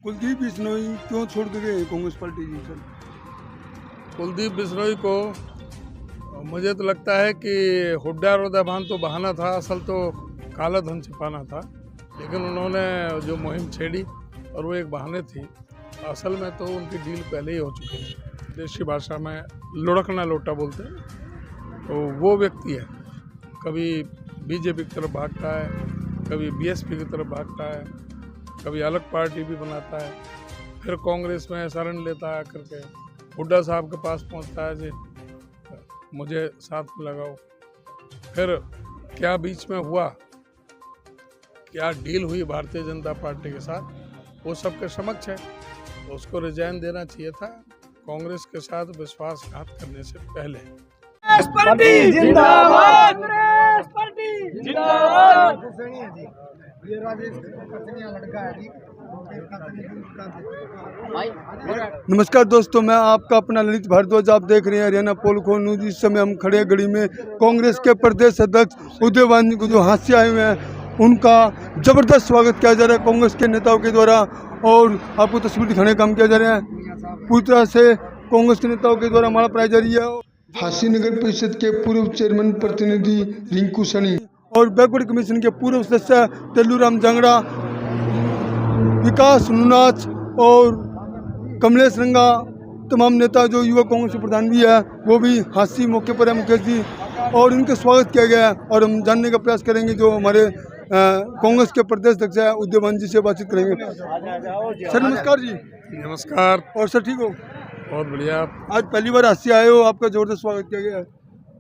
कुलदीप बिश्नोई क्यों छोड़ के गए कांग्रेस पार्टी जी सर? कुलदीप बिश्नोई को मुझे तो लगता है कि हुड्डा रोदाभान तो बहाना था, असल तो काला धन छिपाना था। लेकिन उन्होंने जो मुहिम छेड़ी और वो एक बहाने थी, असल में तो उनकी डील पहले ही हो चुकी थी। देशी भाषा में लुढ़कना लोटा बोलते हैं। तो वो व्यक्ति है, कभी बीजेपी की तरफ भागता है, कभी बीएसपी की तरफ भागता है, कभी अलग पार्टी भी बनाता है, फिर कांग्रेस में शरण लेता है करके हुड्डा साहब के पास पहुंचता है जी मुझे साथ में लगाओ। फिर क्या बीच में हुआ, क्या डील हुई भारतीय जनता पार्टी के साथ, वो सबके समक्ष है। तो उसको रिजाइन देना चाहिए था कांग्रेस के साथ विश्वासघात करने से पहले। पार्टी जिंदाबाद, कांग्रेस पार्टी जिंदाबाद। ये राजेश लड़का है। नमस्कार दोस्तों, मैं आपका अपना ललित भारद्वाज। आप देख रहे हैं हरियाणा पोल खो न्यूज। इस समय हम खड़े हैं गढ़ी में। कांग्रेस के प्रदेश अध्यक्ष उदय वानी को जो हाथ से आए हुए हैं, उनका जबरदस्त स्वागत किया जा रहा है कांग्रेस के नेताओं के द्वारा। और आपको तस्वीर दिखाने का काम किया जा रहा है। पूरी तरह से कांग्रेस के नेताओं के द्वारा माला पढ़ाई जा रही है। हासी नगर परिषद के पूर्व चेयरमैन प्रतिनिधि रिंकू सनी और बैकवर्ड कमीशन के पूर्व सदस्य तेलूराम जांगड़ा, विकास नुनाच और कमलेश रंगा, तमाम नेता जो युवा कांग्रेस के प्रधान भी है, वो भी हासी मौके पर है मुकेश जी, और इनका स्वागत किया गया है। और हम जानने का प्रयास करेंगे जो हमारे कांग्रेस के प्रदेश अध्यक्ष है उदय वानी जी से बातचीत करेंगे। सर नमस्कार जी। नमस्कार। और सर ठीक हो? बहुत बढ़िया। आज पहली बार हासी आए हो, आपका जबरदस्त स्वागत किया गया है।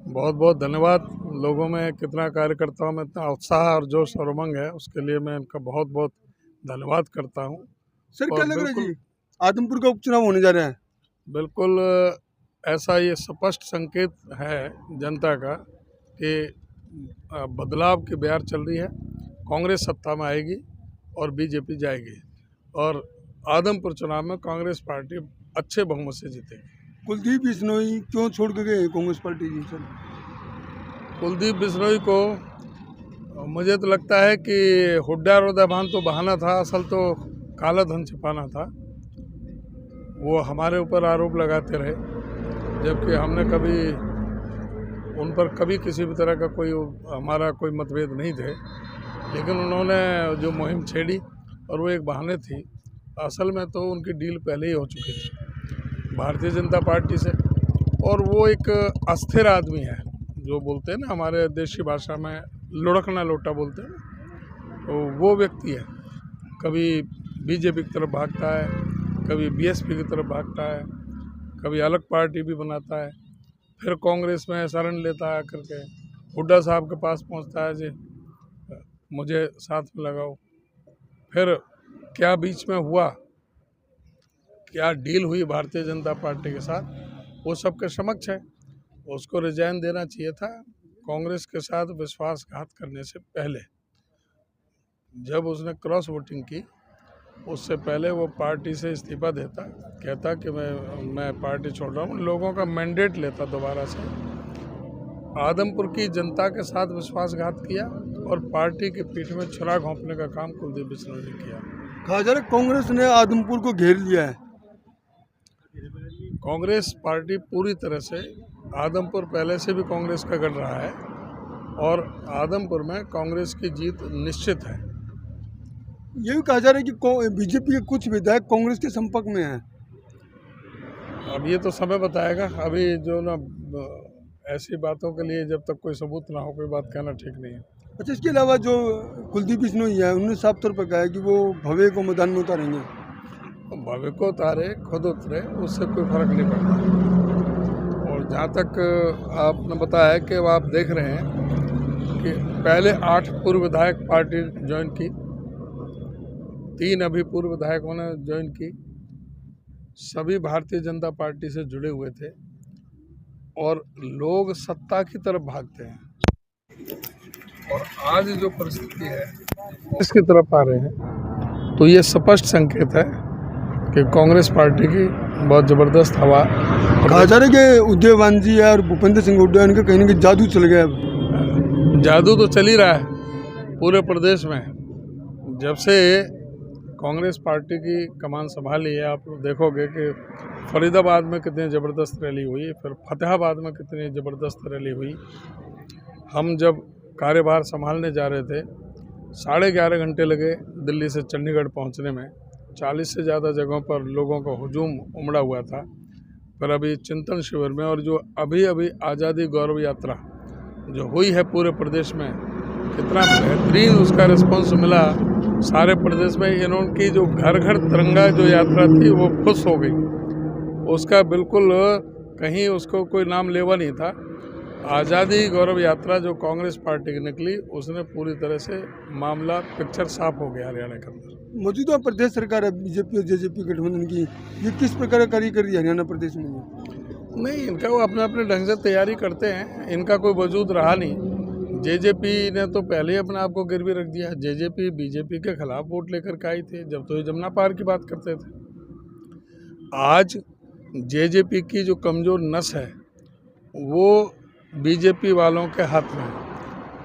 बहुत बहुत धन्यवाद। लोगों में कितना कार्यकर्ताओं में इतना उत्साह और जोश और उमंग है, उसके लिए मैं इनका बहुत बहुत धन्यवाद करता हूँ। सर क्या लग रहा है जी, आदमपुर का उपचुनाव होने जा रहा है? बिल्कुल ऐसा ये स्पष्ट संकेत है जनता का कि बदलाव की बयार चल रही है। कांग्रेस सत्ता में आएगी और बीजेपी जाएगी, और आदमपुर चुनाव में कांग्रेस पार्टी अच्छे बहुमत से जीतेगी। कुलदीप बिश्नोई क्यों छोड़ के गए कांग्रेस पार्टी जी सर? कुलदीप बिश्नोई को मुझे तो लगता है कि हुड्डा रोदाभान तो बहाना था, असल तो काला धन छिपाना था। वो हमारे ऊपर आरोप लगाते रहे, जबकि हमने कभी उन पर कभी किसी भी तरह का हमारा कोई मतभेद नहीं थे। लेकिन उन्होंने जो मुहिम छेड़ी और वो एक बहाने थी, असल में तो उनकी डील पहले ही हो चुकी थी भारतीय जनता पार्टी से। और वो एक अस्थिर आदमी है, जो बोलते हैं ना हमारे देशी भाषा में लुढ़कना लोटा बोलते हैं। तो वो व्यक्ति है, कभी बीजेपी की तरफ भागता है, कभी बीएसपी की तरफ भागता है, कभी अलग पार्टी भी बनाता है, फिर कांग्रेस में शरण लेता है करके हुड्डा साहब के पास पहुंचता है जी मुझे साथ में लगाओ। फिर क्या बीच में हुआ, क्या डील हुई भारतीय जनता पार्टी के साथ, वो सबके समक्ष है। उसको रिजाइन देना चाहिए था कांग्रेस के साथ विश्वासघात करने से पहले। जब उसने क्रॉस वोटिंग की, उससे पहले वो पार्टी से इस्तीफा देता, कहता कि मैं पार्टी छोड़ रहा हूँ, लोगों का मैंडेट लेता दोबारा से। आदमपुर की जनता के साथ विश्वासघात किया और पार्टी की पीठ में छुरा घोंपने का काम कुलदीप बिश्नोई ने किया। कहा जा रहा है कांग्रेस ने आदमपुर को घेर लिया है। कांग्रेस पार्टी पूरी तरह से, आदमपुर पहले से भी कांग्रेस का गढ़ रहा है और आदमपुर में कांग्रेस की जीत निश्चित है। ये भी कहा जा रहा है कि बीजेपी के कुछ विधायक कांग्रेस के संपर्क में हैं। अब ये तो समय बताएगा। अभी जो ना ऐसी बातों के लिए जब तक कोई सबूत ना हो, कोई बात कहना ठीक नहीं है। अच्छा, इसके अलावा जो कुलदीप बिश्नोई है, उन्होंने साफ तौर पर कहा है कि वो भव्य को मैदान में उतारेंगे। भव्य को उतारे, खुद उतरे, उससे कोई फर्क नहीं पड़ता। और जहाँ तक आपने बताया कि आप देख रहे हैं कि पहले 8 पूर्व विधायक पार्टी ज्वाइन की, 3 अभी पूर्व विधायकों ने ज्वाइन की, सभी भारतीय जनता पार्टी से जुड़े हुए थे। और लोग सत्ता की तरफ भागते हैं, और आज जो परिस्थिति है इसकी तरफ आ रहे हैं। तो ये स्पष्ट संकेत है कि कांग्रेस पार्टी की बहुत ज़बरदस्त हवा। कहा जा रहा है कि उदय वानी जी और भूपेंद्र सिंह हुड्डा, इनका कहीं ना कहीं जादू चल गया है। जादू तो चल ही रहा है पूरे प्रदेश में। जब से कांग्रेस पार्टी की कमान संभाली है। आप देखोगे कि फरीदाबाद में कितनी ज़बरदस्त रैली हुई, फिर फतेहाबाद में कितनी ज़बरदस्त रैली हुई। हम जब कार्यभार संभालने जा रहे थे 11.5 घंटे लगे दिल्ली से चंडीगढ़ पहुंचने में। 40 से ज़्यादा जगहों पर लोगों का हुजूम उमड़ा हुआ था। पर अभी चिंतन शिविर में और जो अभी अभी आज़ादी गौरव यात्रा जो हुई है पूरे प्रदेश में, कितना बेहतरीन उसका रिस्पॉन्स मिला सारे प्रदेश में। इन्होंने जो घर घर तिरंगा जो यात्रा थी वो खुश हो गई। उसका बिल्कुल कहीं उसको कोई नाम लेवा नहीं था। आज़ादी गौरव यात्रा जो कांग्रेस पार्टी की निकली, उसने पूरी तरह से मामला पिक्चर साफ हो गया हरियाणा के अंदर। मौजूदा प्रदेश सरकार है बीजेपी और जेजेपी गठबंधन की, ये किस प्रकार कार्य कर रही है हरियाणा प्रदेश में? नहीं, इनका वो अपने अपने ढंग से तैयारी करते हैं, इनका कोई वजूद रहा नहीं। जेजेपी ने तो पहले ही अपने आप को गिरवी रख दिया। जेजेपी बीजेपी के खिलाफ वोट लेकर के आई थी जब तो ये जमुना पार की बात करते थे। आज जेजेपी की जो कमज़ोर नस है वो बीजेपी वालों के हाथ में है,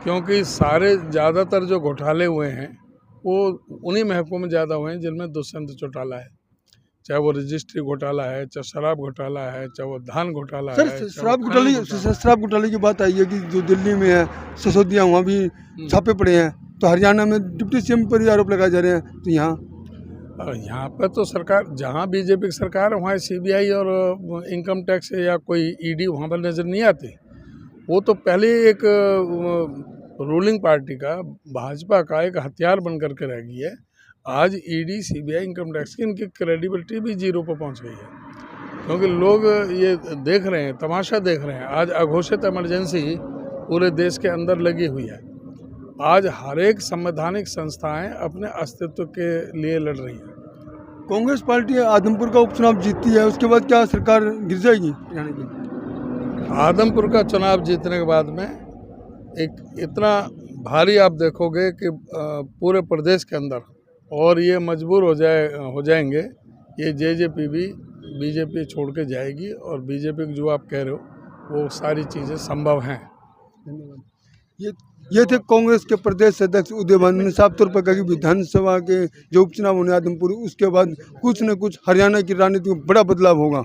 क्योंकि सारे ज़्यादातर जो घोटाले हुए हैं वो उन्हीं महकमों में ज़्यादा हुए हैं जिनमें दुष्यंत चौटाला है। चाहे वो रजिस्ट्री घोटाला है, चाहे शराब घोटाला है, चाहे वो धान घोटाला है। सर, शराब घोटाले की बात आई है कि जो दिल्ली में है ससोदिया, वहाँ भी छापे पड़े हैं, तो हरियाणा में डिप्टी सीएम पर आरोप लगाए जा रहे हैं। तो यहाँ पर तो सरकार, जहाँ बीजेपी की सरकार है वहाँ सीबीआई और इनकम टैक्स या कोई ईडी वहाँ पर नज़र नहीं आती। वो तो पहले एक रूलिंग पार्टी का, भाजपा का एक हथियार बन करके रह गई है। आज ईडी सीबीआई इनकम टैक्स की इनकी क्रेडिबिलिटी भी जीरो पर पहुंच गई है, क्योंकि लोग ये देख रहे हैं, तमाशा देख रहे हैं। आज अघोषित इमरजेंसी पूरे देश के अंदर लगी हुई है। आज हर एक संवैधानिक संस्थाएं अपने अस्तित्व के लिए लड़ रही हैं। कांग्रेस पार्टी आदमपुर का उपचुनाव जीतती है, उसके बाद क्या सरकार गिर जाएगी हरियाणा की? आदमपुर का चुनाव जीतने के बाद में एक इतना भारी आप देखोगे कि पूरे प्रदेश के अंदर, और ये मजबूर हो जाएंगे, ये जेजेपी भी बीजेपी छोड़ के जाएगी और बीजेपी की जो आप कह रहे हो वो सारी चीज़ें संभव हैं। धन्यवाद। ये थे कांग्रेस के प्रदेश अध्यक्ष उदय भानु ने साफ तौर पर कहा कि विधानसभा के जो उपचुनाव होने आदमपुर, उसके बाद कुछ न कुछ हरियाणा की राजनीति में बड़ा बदलाव होगा।